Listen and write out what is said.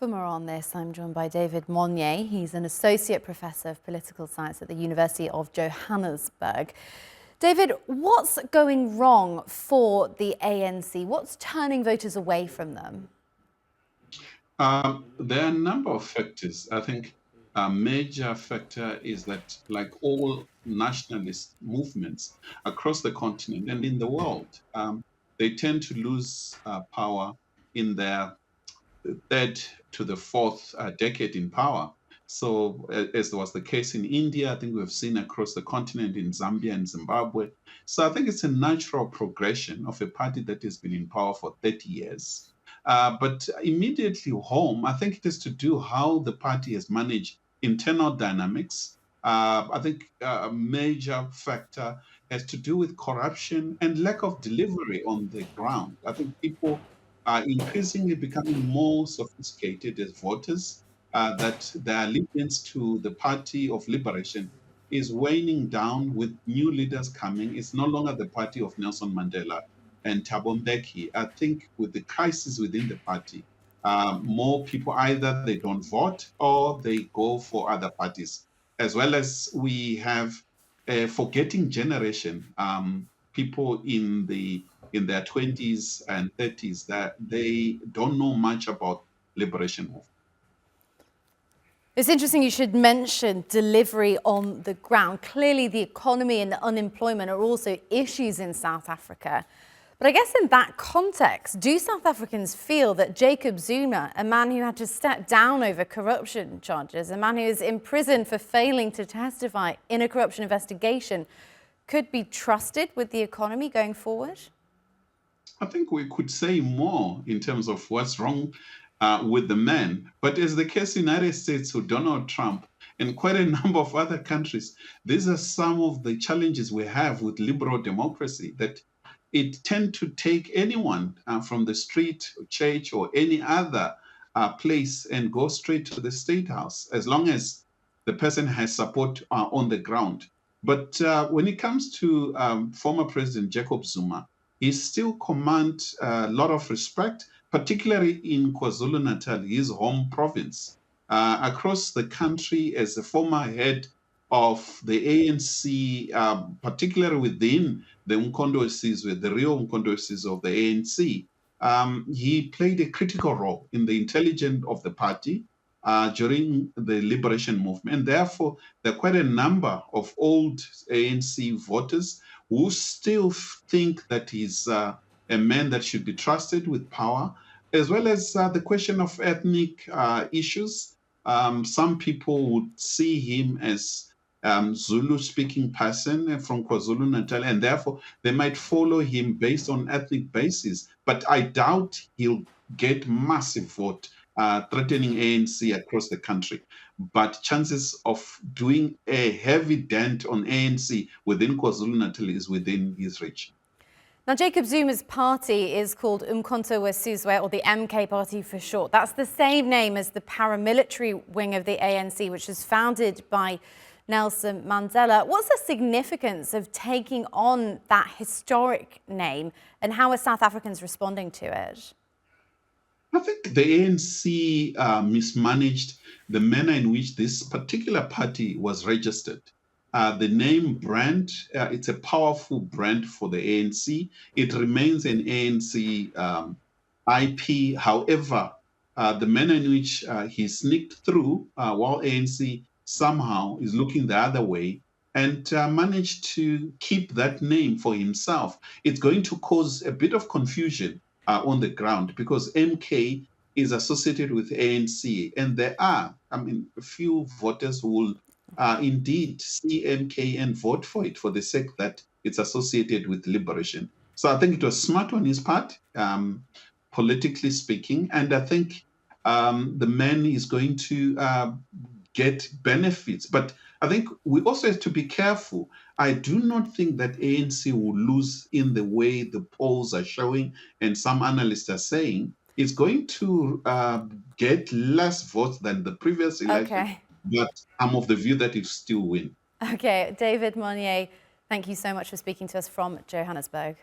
For more on this, I'm joined by David Monyae. He's an associate professor of political science at the University of Johannesburg. David, what's going wrong for the ANC? What's turning voters away from them? There are a number of factors. I think a major factor is that, like all nationalist movements across the continent and in the world, they tend to lose power in their third to the fourth decade in power. So, as was the case in India, I think we've seen across the continent in Zambia and Zimbabwe. So, I think it's a natural progression of a party that has been in power for 30 years. But immediately home, I think it is to do how the party has managed internal dynamics. I think a major factor has to do with corruption and lack of delivery on the ground. I think people are increasingly becoming more sophisticated as voters, that their allegiance to the Party of Liberation is waning down with new leaders coming. It's no longer the party of Nelson Mandela and Thabo Mbeki. I think with the crisis within the party, more people either they don't vote or they go for other parties, as well as we have a forgetting generation, people in their 20s and 30s that they don't know much about liberation movement. It's interesting you should mention delivery on the ground. Clearly, the economy and the unemployment are also issues in South Africa. But I guess in that context, do South Africans feel that Jacob Zuma, a man who had to step down over corruption charges, a man who is imprisoned for failing to testify in a corruption investigation, could be trusted with the economy going forward? I think we could say more in terms of what's wrong with the man. But as the case in the United States with Donald Trump and quite a number of other countries, these are some of the challenges we have with liberal democracy, that it tend to take anyone from the street, or church, or any other place and go straight to the state house, as long as the person has support on the ground. But when it comes to former President Jacob Zuma, he still commands a lot of respect, particularly in KwaZulu-Natal, his home province. Across the country, as a former head of the ANC, particularly within the Umkhonto with the real Umkhonto of the ANC, he played a critical role in the intelligence of the party during the liberation movement. And therefore, there are quite a number of old ANC voters who still think that he's a man that should be trusted with power, as well as the question of ethnic issues. Some people would see him as Zulu-speaking person from KwaZulu-Natal, and therefore they might follow him based on ethnic basis. But I doubt he'll get massive vote threatening ANC across the country. But chances of doing a heavy dent on ANC within KwaZulu-Natal is within his reach. Now, Jacob Zuma's party is called Umkhonto or the MK Party for short. That's the same name as the paramilitary wing of the ANC, which was founded by Nelson Mandela. What's the significance of taking on that historic name, and how are South Africans responding to it? I think the ANC mismanaged the manner in which this particular party was registered. The name brand, it's a powerful brand for the ANC. It remains an ANC IP. However, the manner in which he sneaked through while ANC somehow is looking the other way and managed to keep that name for himself, it's going to cause a bit of confusion on the ground, because MK is associated with ANC, and there are, a few voters who will indeed see MK and vote for it for the sake that it's associated with liberation. So I think it was smart on his part, politically speaking, and I think the man is going to get benefits. But I think we also have to be careful. I do not think that ANC will lose in the way the polls are showing, and some analysts are saying it's going to get less votes than the previous election. Okay. But I'm of the view that it still win. Okay, David Monyae, thank you so much for speaking to us from Johannesburg.